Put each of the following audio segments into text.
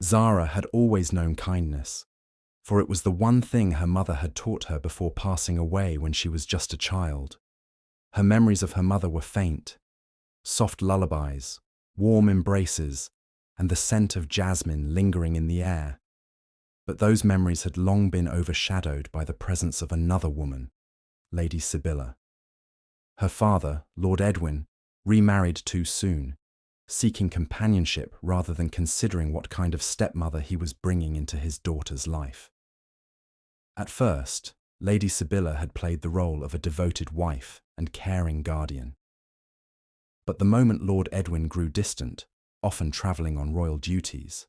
Zara had always known kindness, for it was the one thing her mother had taught her before passing away when she was just a child. Her memories of her mother were faint, soft lullabies, warm embraces, and the scent of jasmine lingering in the air. But those memories had long been overshadowed by the presence of another woman, Lady Sibylla. Her father, Lord Edwin, remarried too soon, seeking companionship rather than considering what kind of stepmother he was bringing into his daughter's life. At first, Lady Sibylla had played the role of a devoted wife and caring guardian. But the moment Lord Edwin grew distant, often travelling on royal duties,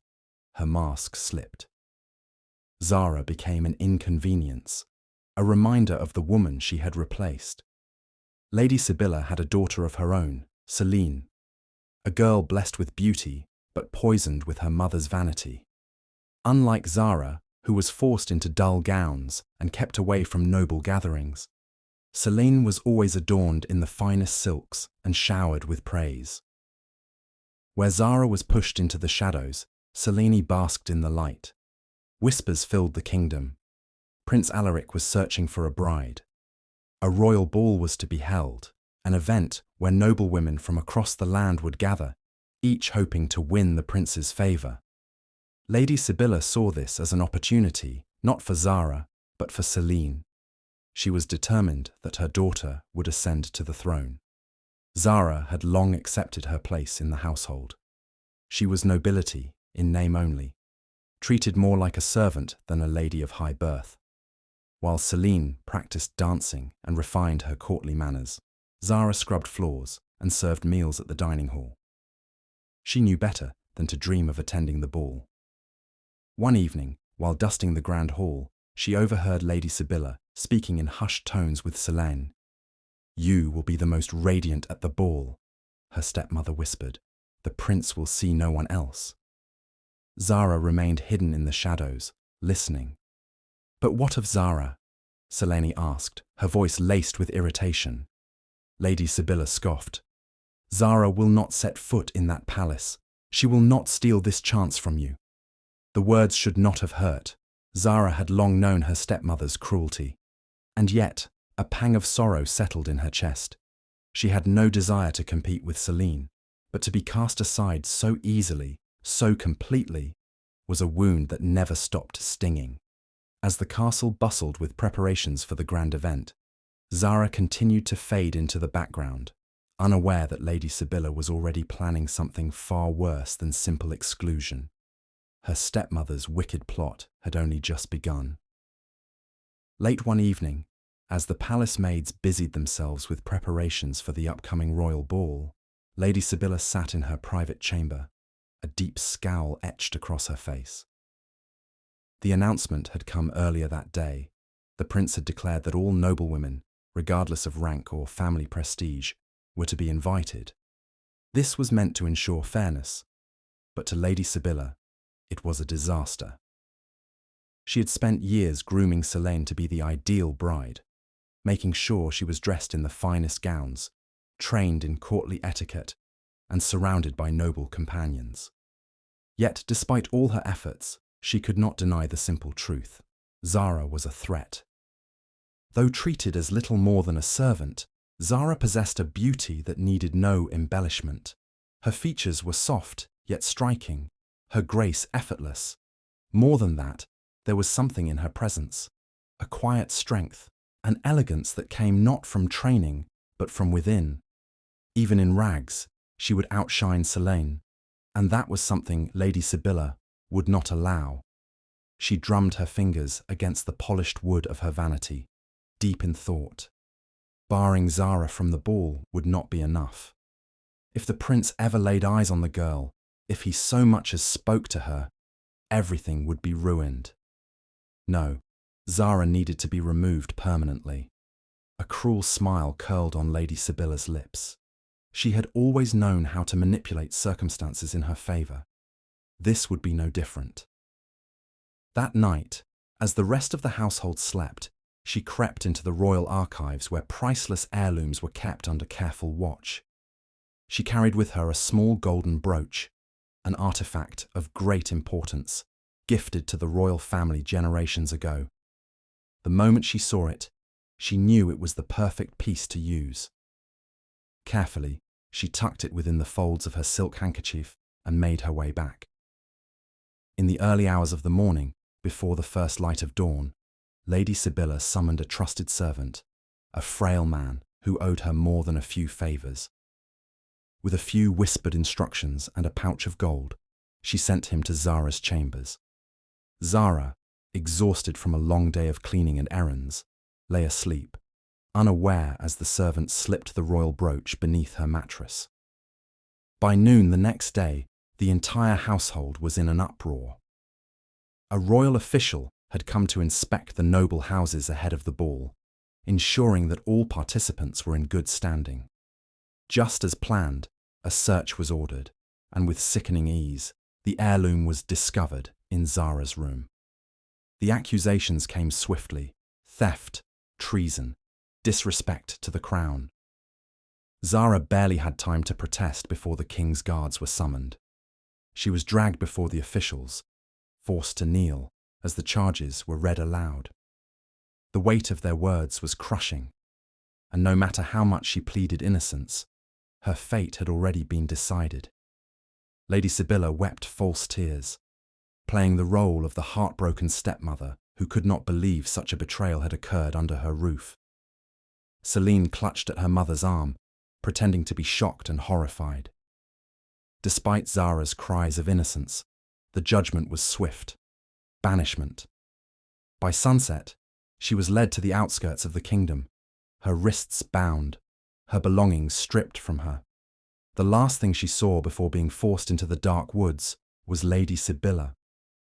her mask slipped. Zara became an inconvenience, a reminder of the woman she had replaced. Lady Sibylla had a daughter of her own, Selene, a girl blessed with beauty but poisoned with her mother's vanity. Unlike Zara, who was forced into dull gowns and kept away from noble gatherings, Selene was always adorned in the finest silks and showered with praise. Where Zara was pushed into the shadows, Selene basked in the light. Whispers filled the kingdom. Prince Alaric was searching for a bride. A royal ball was to be held, an event where noblewomen from across the land would gather, each hoping to win the prince's favour. Lady Sibylla saw this as an opportunity, not for Zara, but for Selene. She was determined that her daughter would ascend to the throne. Zara had long accepted her place in the household. She was nobility, in name only, treated more like a servant than a lady of high birth. While Selene practiced dancing and refined her courtly manners, Zara scrubbed floors and served meals at the dining hall. She knew better than to dream of attending the ball. One evening, while dusting the grand hall, she overheard Lady Sibylla speaking in hushed tones with Selene. "You will be the most radiant at the ball," her stepmother whispered. "The prince will see no one else." Zara remained hidden in the shadows, listening. "But what of Zara?" Selene asked, her voice laced with irritation. Lady Sibylla scoffed. "Zara will not set foot in that palace. She will not steal this chance from you." The words should not have hurt. Zara had long known her stepmother's cruelty. And yet, a pang of sorrow settled in her chest. She had no desire to compete with Selene, but to be cast aside so easily, so completely, was a wound that never stopped stinging. As the castle bustled with preparations for the grand event, Zara continued to fade into the background, unaware that Lady Sibylla was already planning something far worse than simple exclusion. Her stepmother's wicked plot had only just begun. Late one evening, as the palace maids busied themselves with preparations for the upcoming royal ball, Lady Sibylla sat in her private chamber, a deep scowl etched across her face. The announcement had come earlier that day. The prince had declared that all noblewomen, regardless of rank or family prestige, were to be invited. This was meant to ensure fairness, but to Lady Sibylla, it was a disaster. She had spent years grooming Selene to be the ideal bride, making sure she was dressed in the finest gowns, trained in courtly etiquette, and surrounded by noble companions. Yet, despite all her efforts, she could not deny the simple truth. Zara was a threat. Though treated as little more than a servant, Zara possessed a beauty that needed no embellishment. Her features were soft, yet striking, her grace effortless. More than that, there was something in her presence, a quiet strength, an elegance that came not from training, but from within. Even in rags, she would outshine Selene, and that was something Lady Sibylla would not allow. She drummed her fingers against the polished wood of her vanity, deep in thought. Barring Zara from the ball would not be enough. If the prince ever laid eyes on the girl, if he so much as spoke to her, everything would be ruined. No, Zara needed to be removed permanently. A cruel smile curled on Lady Sibylla's lips. She had always known how to manipulate circumstances in her favour. This would be no different. That night, as the rest of the household slept, she crept into the royal archives where priceless heirlooms were kept under careful watch. She carried with her a small golden brooch, an artifact of great importance, gifted to the royal family generations ago. The moment she saw it, she knew it was the perfect piece to use. Carefully, she tucked it within the folds of her silk handkerchief and made her way back. In the early hours of the morning, before the first light of dawn, Lady Sibylla summoned a trusted servant, a frail man who owed her more than a few favours. With a few whispered instructions and a pouch of gold, she sent him to Zara's chambers. Zara, exhausted from a long day of cleaning and errands, lay asleep, unaware as the servant slipped the royal brooch beneath her mattress. By noon the next day, the entire household was in an uproar. A royal official had come to inspect the noble houses ahead of the ball, ensuring that all participants were in good standing. Just as planned, a search was ordered, and with sickening ease, the heirloom was discovered in Zara's room. The accusations came swiftly: theft, treason, disrespect to the crown. Zara barely had time to protest before the king's guards were summoned. She was dragged before the officials, forced to kneel as the charges were read aloud. The weight of their words was crushing, and no matter how much she pleaded innocence, her fate had already been decided. Lady Sibylla wept false tears, playing the role of the heartbroken stepmother who could not believe such a betrayal had occurred under her roof. Celine clutched at her mother's arm, pretending to be shocked and horrified. Despite Zara's cries of innocence, the judgment was swift: banishment. By sunset, she was led to the outskirts of the kingdom, her wrists bound, her belongings stripped from her. The last thing she saw before being forced into the dark woods was Lady Sibylla,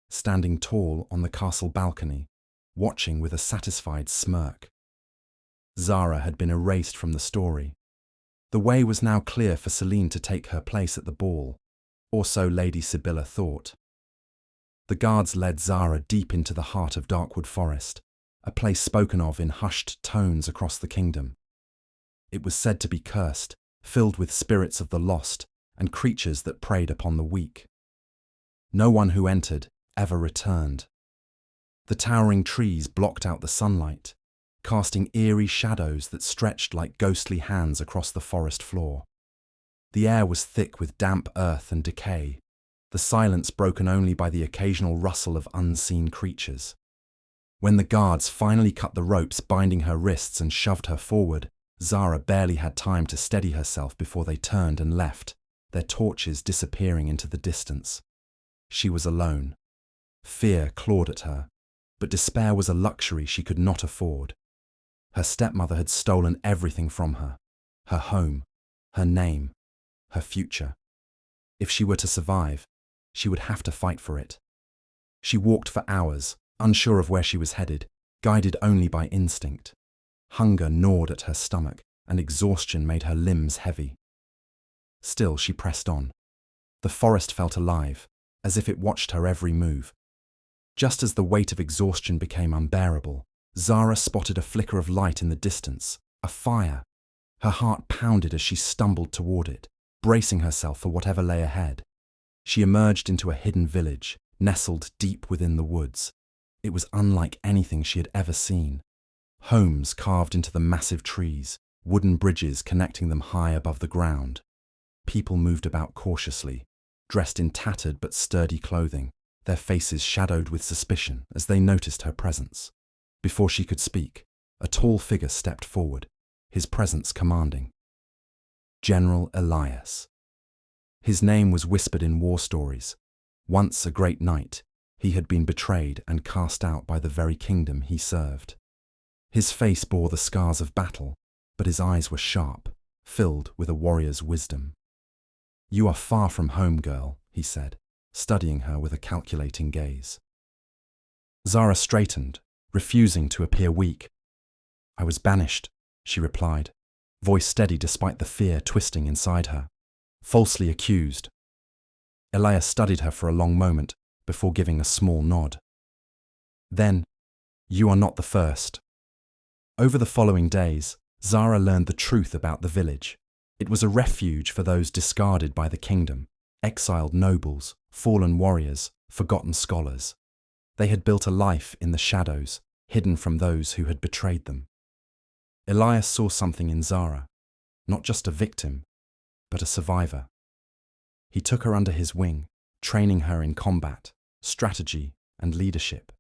standing tall on the castle balcony, watching with a satisfied smirk. Zara had been erased from the story. The way was now clear for Celine to take her place at the ball, or so Lady Sibylla thought. The guards led Zara deep into the heart of Darkwood Forest, a place spoken of in hushed tones across the kingdom. It was said to be cursed, filled with spirits of the lost and creatures that preyed upon the weak. No one who entered ever returned. The towering trees blocked out the sunlight, casting eerie shadows that stretched like ghostly hands across the forest floor. The air was thick with damp earth and decay, the silence broken only by the occasional rustle of unseen creatures. When the guards finally cut the ropes binding her wrists and shoved her forward, Zara barely had time to steady herself before they turned and left, their torches disappearing into the distance. She was alone. Fear clawed at her, but despair was a luxury she could not afford. Her stepmother had stolen everything from her: her home, her name, her future. If she were to survive, she would have to fight for it. She walked for hours, unsure of where she was headed, guided only by instinct. Hunger gnawed at her stomach, and exhaustion made her limbs heavy. Still, she pressed on. The forest felt alive, as if it watched her every move. Just as the weight of exhaustion became unbearable, Zara spotted a flicker of light in the distance, a fire. Her heart pounded as she stumbled toward it, bracing herself for whatever lay ahead. She emerged into a hidden village, nestled deep within the woods. It was unlike anything she had ever seen. Homes carved into the massive trees, wooden bridges connecting them high above the ground. People moved about cautiously, dressed in tattered but sturdy clothing, their faces shadowed with suspicion as they noticed her presence. Before she could speak, a tall figure stepped forward, his presence commanding. General Elias. His name was whispered in war stories. Once a great knight, he had been betrayed and cast out by the very kingdom he served. His face bore the scars of battle, but his eyes were sharp, filled with a warrior's wisdom. "You are far from home, girl," he said, studying her with a calculating gaze. Zara straightened, refusing to appear weak. "I was banished," she replied, voice steady despite the fear twisting inside her. "Falsely accused." Elias studied her for a long moment before giving a small nod. "Then, you are not the first." Over the following days, Zara learned the truth about the village. It was a refuge for those discarded by the kingdom, Exiled nobles, fallen warriors, forgotten scholars. They had built a life in the shadows, hidden from those who had betrayed them. Elias saw something in Zara, not just a victim, but a survivor. He took her under his wing, training her in combat, strategy, and leadership.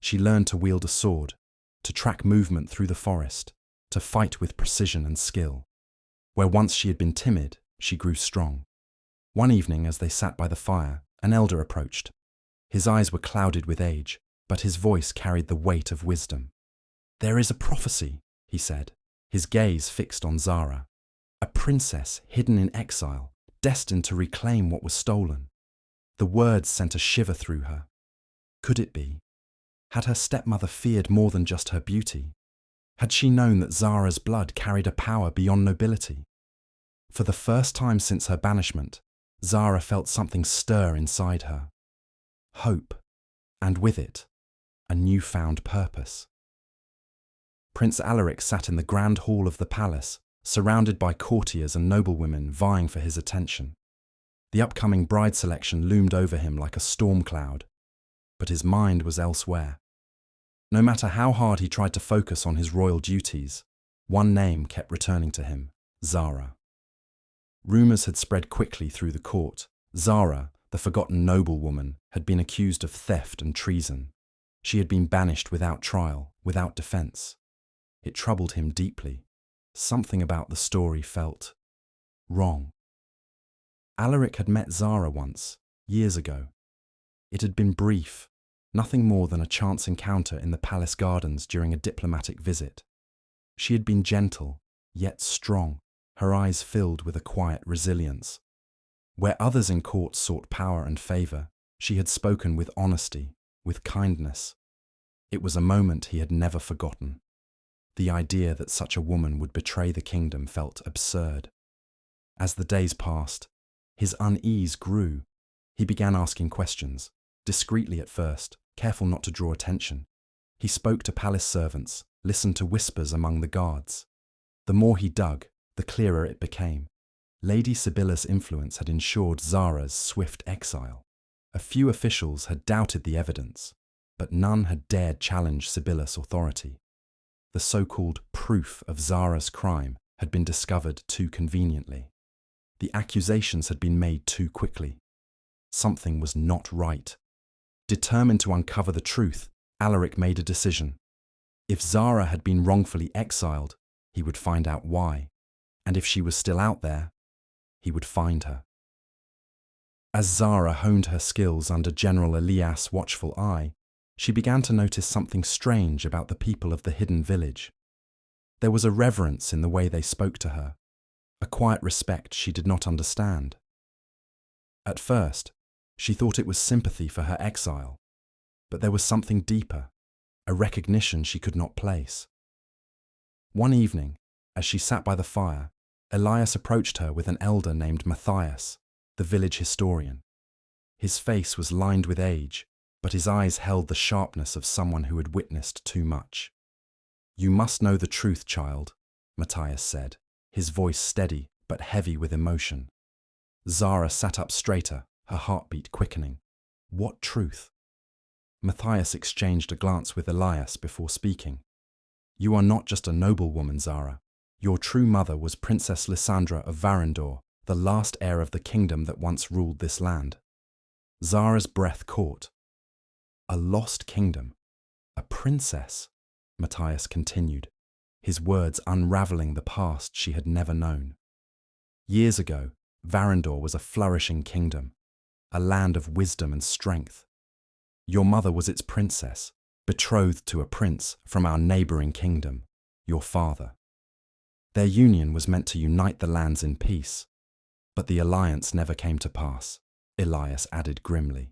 She learned to wield a sword, to track movement through the forest, to fight with precision and skill. Where once she had been timid, she grew strong. One evening, as they sat by the fire, an elder approached. His eyes were clouded with age, but his voice carried the weight of wisdom. "There is a prophecy," he said, his gaze fixed on Zara. "A princess hidden in exile, destined to reclaim what was stolen." The words sent a shiver through her. Could it be? Had her stepmother feared more than just her beauty? Had she known that Zara's blood carried a power beyond nobility? For the first time since her banishment, Zara felt something stir inside her. Hope, and with it, a newfound purpose. Prince Alaric sat in the grand hall of the palace, surrounded by courtiers and noblewomen vying for his attention. The upcoming bride selection loomed over him like a storm cloud, but his mind was elsewhere. No matter how hard he tried to focus on his royal duties, one name kept returning to him: Zara. Rumours had spread quickly through the court. Zara, the forgotten noblewoman, had been accused of theft and treason. She had been banished without trial, without defence. It troubled him deeply. Something about the story felt wrong. Alaric had met Zara once, years ago. It had been brief, nothing more than a chance encounter in the palace gardens during a diplomatic visit. She had been gentle, yet strong, her eyes filled with a quiet resilience. Where others in court sought power and favour, she had spoken with honesty, with kindness. It was a moment he had never forgotten. The idea that such a woman would betray the kingdom felt absurd. As the days passed, his unease grew. He began asking questions, discreetly at first, careful not to draw attention. He spoke to palace servants, listened to whispers among the guards. The more he dug, the clearer it became. Lady Sibylla's influence had ensured Zara's swift exile. A few officials had doubted the evidence, but none had dared challenge Sibylla's authority. The so-called proof of Zara's crime had been discovered too conveniently. The accusations had been made too quickly. Something was not right. Determined to uncover the truth, Alaric made a decision. If Zara had been wrongfully exiled, he would find out why. And if she was still out there, he would find her. As Zara honed her skills under General Elias' watchful eye, she began to notice something strange about the people of the hidden village. There was a reverence in the way they spoke to her, a quiet respect she did not understand. At first, she thought it was sympathy for her exile, but there was something deeper, a recognition she could not place. One evening, as she sat by the fire, Elias approached her with an elder named Matthias, the village historian. His face was lined with age, but his eyes held the sharpness of someone who had witnessed too much. "You must know the truth, child," Matthias said, his voice steady but heavy with emotion. Zara sat up straighter, her heartbeat quickening. What truth? Matthias exchanged a glance with Elias before speaking. "You are not just a noblewoman, Zara. Your true mother was Princess Lysandra of Varendor, the last heir of the kingdom that once ruled this land." Zara's breath caught. "A lost kingdom? A princess?" Matthias continued, his words unravelling the past she had never known. Years ago, Varendor was a flourishing kingdom, a land of wisdom and strength. Your mother was its princess, betrothed to a prince from our neighbouring kingdom, your father. Their union was meant to unite the lands in peace, but the alliance never came to pass, Elias added grimly,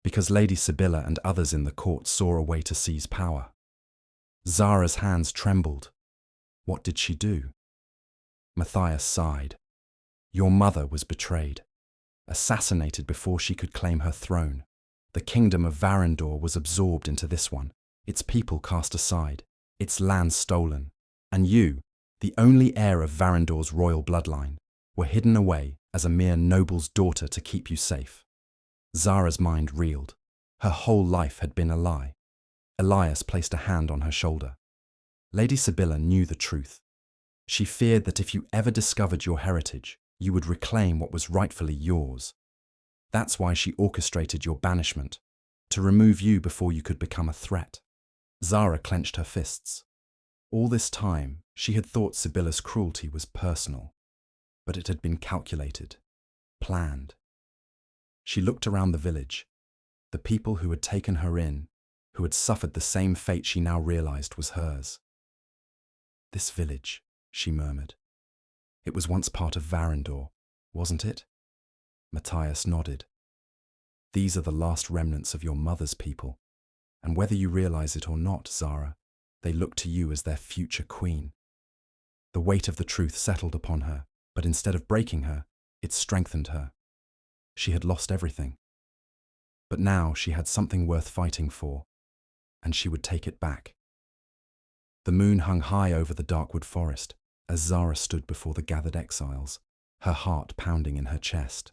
because Lady Sibylla and others in the court saw a way to seize power. Zara's hands trembled. What did she do? Matthias sighed. Your mother was betrayed, assassinated before she could claim her throne. The kingdom of Varendor was absorbed into this one, its people cast aside, its land stolen, and you, the only heir of Varendor's royal bloodline, were hidden away as a mere noble's daughter to keep you safe. Zara's mind reeled. Her whole life had been a lie. Elias placed a hand on her shoulder. Lady Sibylla knew the truth. She feared that if you ever discovered your heritage, you would reclaim what was rightfully yours. That's why she orchestrated your banishment, to remove you before you could become a threat. Zara clenched her fists. All this time, she had thought Sibylla's cruelty was personal, but it had been calculated, planned. She looked around the village. The people who had taken her in, who had suffered the same fate she now realized was hers. This village, she murmured. It was once part of Varendor, wasn't it? Matthias nodded. These are the last remnants of your mother's people, and whether you realize it or not, Zara, they look to you as their future queen. The weight of the truth settled upon her, but instead of breaking her, it strengthened her. She had lost everything. But now she had something worth fighting for, and she would take it back. The moon hung high over the darkwood forest as Zara stood before the gathered exiles, her heart pounding in her chest.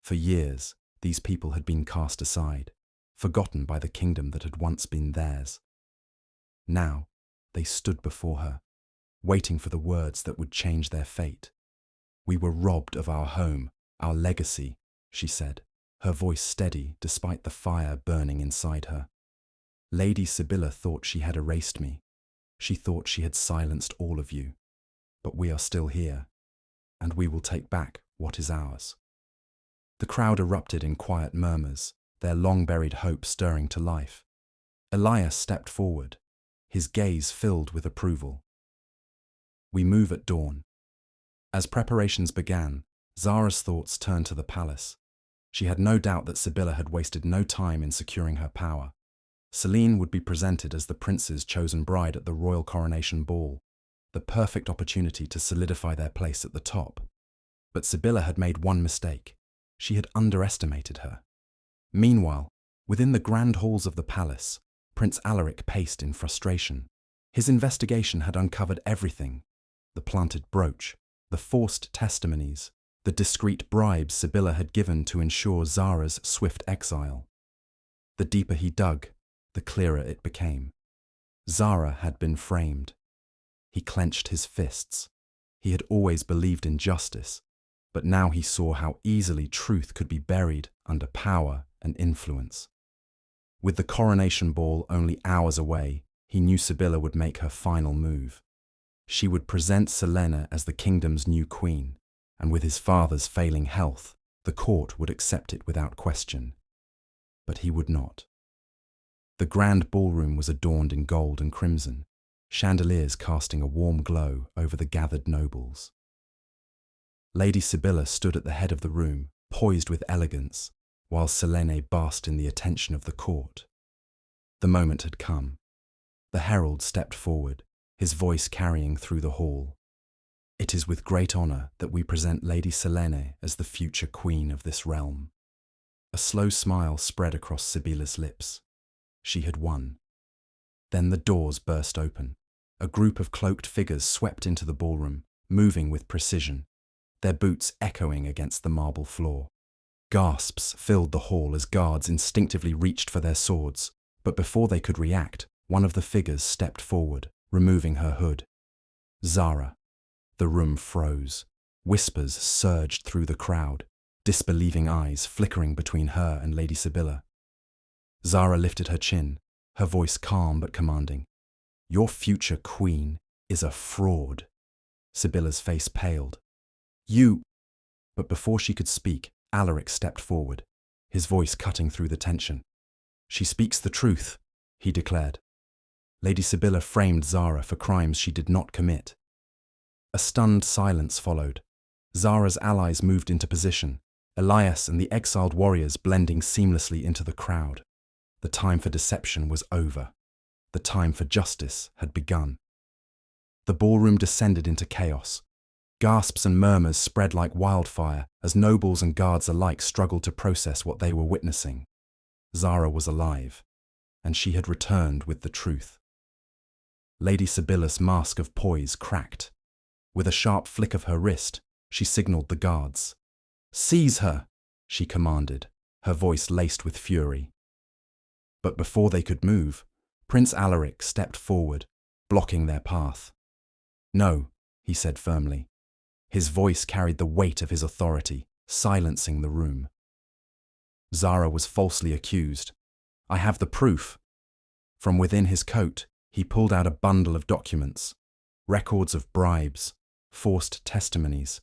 For years, these people had been cast aside, forgotten by the kingdom that had once been theirs. Now, they stood before her, waiting for the words that would change their fate. We were robbed of our home, our legacy, she said, her voice steady despite the fire burning inside her. Lady Sibylla thought she had erased me. She thought she had silenced all of you. But we are still here, and we will take back what is ours. The crowd erupted in quiet murmurs, their long-buried hope stirring to life. Elias stepped forward, his gaze filled with approval. We move at dawn. As preparations began, Zara's thoughts turned to the palace. She had no doubt that Sibylla had wasted no time in securing her power. Selene would be presented as the prince's chosen bride at the royal coronation ball, the perfect opportunity to solidify their place at the top. But Sibylla had made one mistake. She had underestimated her. Meanwhile, within the grand halls of the palace, Prince Alaric paced in frustration. His investigation had uncovered everything: the planted brooch, the forced testimonies, the discreet bribes Sibylla had given to ensure Zara's swift exile. The deeper he dug, the clearer it became. Zara had been framed. He clenched his fists. He had always believed in justice, but now he saw how easily truth could be buried under power and influence. With the coronation ball only hours away, he knew Sibylla would make her final move. She would present Selena as the kingdom's new queen, and with his father's failing health, the court would accept it without question. But he would not. The grand ballroom was adorned in gold and crimson, chandeliers casting a warm glow over the gathered nobles. Lady Sibylla stood at the head of the room, poised with elegance, while Selene basked in the attention of the court. The moment had come. The herald stepped forward, his voice carrying through the hall. It is with great honor that we present Lady Selene as the future queen of this realm. A slow smile spread across Sibylla's lips. She had won. Then the doors burst open. A group of cloaked figures swept into the ballroom, moving with precision, their boots echoing against the marble floor. Gasps filled the hall as guards instinctively reached for their swords, but before they could react, one of the figures stepped forward, removing her hood. Zara. The room froze. Whispers surged through the crowd, disbelieving eyes flickering between her and Lady Sibylla. Zara lifted her chin, her voice calm but commanding. Your future queen is a fraud. Sibylla's face paled. You... But before she could speak, Alaric stepped forward, his voice cutting through the tension. She speaks the truth, he declared. Lady Sibylla framed Zara for crimes she did not commit. A stunned silence followed. Zara's allies moved into position, Elias and the exiled warriors blending seamlessly into the crowd. The time for deception was over. The time for justice had begun. The ballroom descended into chaos. Gasps and murmurs spread like wildfire as nobles and guards alike struggled to process what they were witnessing. Zara was alive, and she had returned with the truth. Lady Sibylla's mask of poise cracked. With a sharp flick of her wrist, she signaled the guards. "Seize her!" she commanded, her voice laced with fury. But before they could move, Prince Alaric stepped forward, blocking their path. "No," he said firmly. His voice carried the weight of his authority, silencing the room. Zara was falsely accused. "I have the proof." From within his coat, he pulled out a bundle of documents, records of bribes, forced testimonies,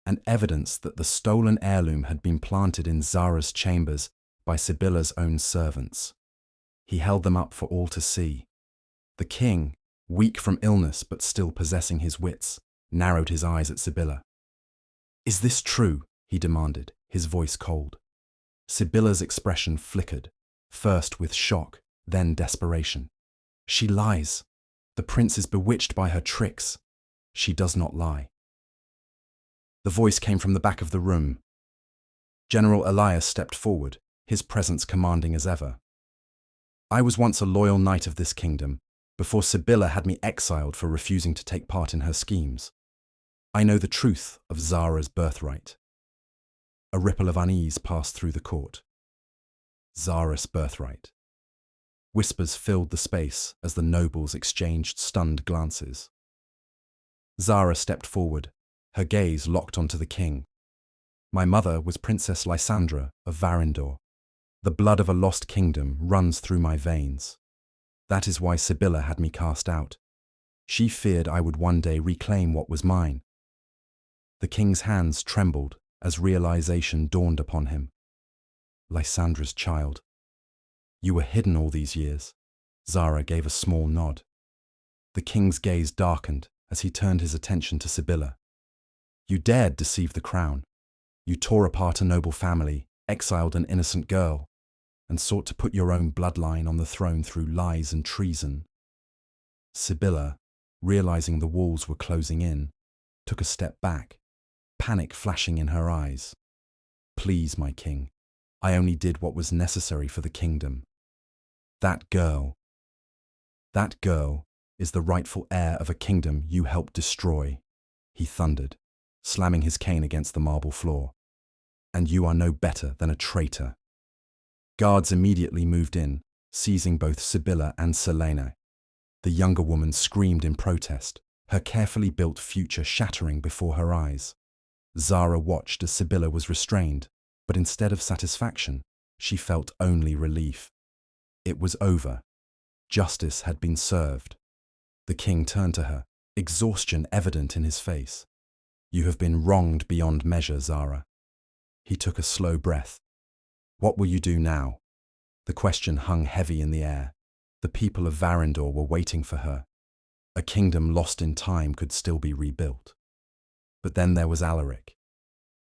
and evidence that the stolen heirloom had been planted in Zara's chambers by Sibylla's own servants. He held them up for all to see. The king, weak from illness but still possessing his wits, narrowed his eyes at Sibylla. "Is this true?" he demanded, his voice cold. Sibylla's expression flickered, first with shock, then desperation. "She lies. The prince is bewitched by her tricks. She does not lie." The voice came from the back of the room. General Elias stepped forward, his presence commanding as ever. "I was once a loyal knight of this kingdom, before Sibylla had me exiled for refusing to take part in her schemes. I know the truth of Zara's birthright." A ripple of unease passed through the court. Zara's birthright. Whispers filled the space as the nobles exchanged stunned glances. Zara stepped forward, her gaze locked onto the king. "My mother was Princess Lysandra of Varindor. The blood of a lost kingdom runs through my veins. That is why Sibylla had me cast out. She feared I would one day reclaim what was mine." The king's hands trembled as realization dawned upon him. Lysandra's child. "You were hidden all these years." Zara gave a small nod. The king's gaze darkened as he turned his attention to Sibylla. "You dared deceive the crown. You tore apart a noble family, exiled an innocent girl, and sought to put your own bloodline on the throne through lies and treason." Sibylla, realizing the walls were closing in, took a step back, panic flashing in her eyes. "Please, my king, I only did what was necessary for the kingdom. That girl is the rightful heir of a kingdom you helped destroy," he thundered, slamming his cane against the marble floor. "And you are no better than a traitor." Guards immediately moved in, seizing both Sibylla and Selene. The younger woman screamed in protest, her carefully built future shattering before her eyes. Zara watched as Sibylla was restrained, but instead of satisfaction, she felt only relief. It was over. Justice had been served. The king turned to her, exhaustion evident in his face. "You have been wronged beyond measure, Zara." He took a slow breath. "What will you do now?" The question hung heavy in the air. The people of Varindor were waiting for her. A kingdom lost in time could still be rebuilt. But then there was Alaric.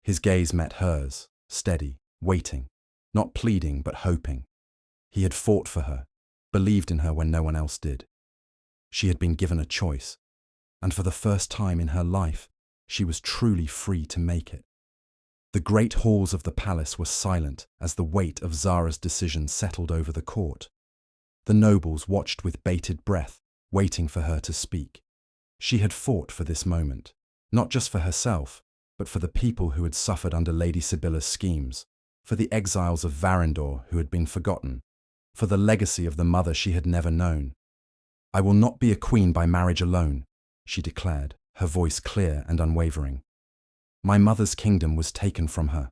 His gaze met hers, steady, waiting, not pleading but hoping. He had fought for her, believed in her when no one else did. She had been given a choice, and for the first time in her life, she was truly free to make it. The great halls of the palace were silent as the weight of Zara's decision settled over the court. The nobles watched with bated breath, waiting for her to speak. She had fought for this moment, not just for herself, but for the people who had suffered under Lady Sibylla's schemes, for the exiles of Varindor who had been forgotten, for the legacy of the mother she had never known. "I will not be a queen by marriage alone," she declared, her voice clear and unwavering. "My mother's kingdom was taken from her.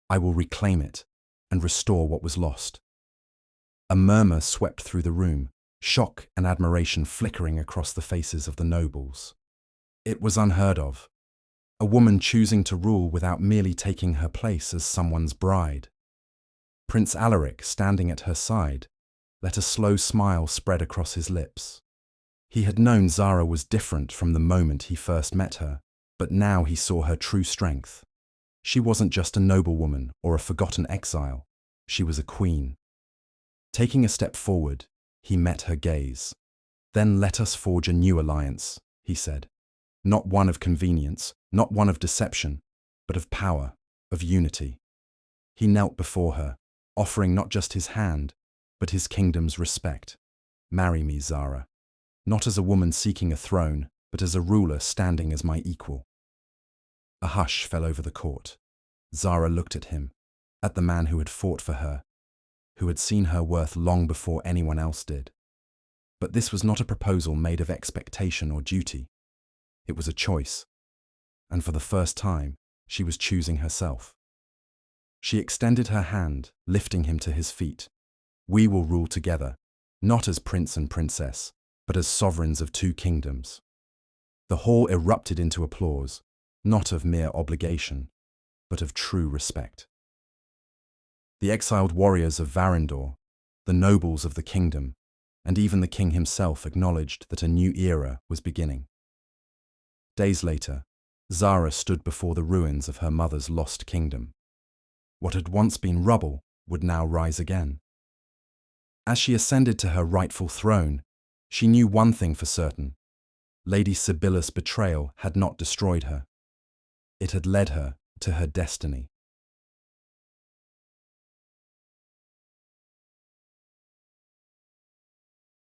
I will reclaim it and restore what was lost." A murmur swept through the room, shock and admiration flickering across the faces of the nobles. It was unheard of. A woman choosing to rule without merely taking her place as someone's bride. Prince Alaric, standing at her side, let a slow smile spread across his lips. He had known Zara was different from the moment he first met her, but now he saw her true strength. She wasn't just a noblewoman or a forgotten exile. She was a queen. Taking a step forward, he met her gaze. "Then let us forge a new alliance," he said. "Not one of convenience, not one of deception, but of power, of unity." He knelt before her, offering not just his hand, but his kingdom's respect. "Marry me, Zara. Not as a woman seeking a throne, but as a ruler standing as my equal." A hush fell over the court. Zara looked at him, at the man who had fought for her, who had seen her worth long before anyone else did. But this was not a proposal made of expectation or duty. It was a choice, and for the first time, she was choosing herself. She extended her hand, lifting him to his feet. We will rule together, not as prince and princess, but as sovereigns of two kingdoms. The hall erupted into applause, not of mere obligation, but of true respect. The exiled warriors of Varendor, the nobles of the kingdom, and even the king himself acknowledged that a new era was beginning. Days later, Zara stood before the ruins of her mother's lost kingdom. What had once been rubble would now rise again. As she ascended to her rightful throne, she knew one thing for certain. Lady Sibylla's betrayal had not destroyed her. It had led her to her destiny.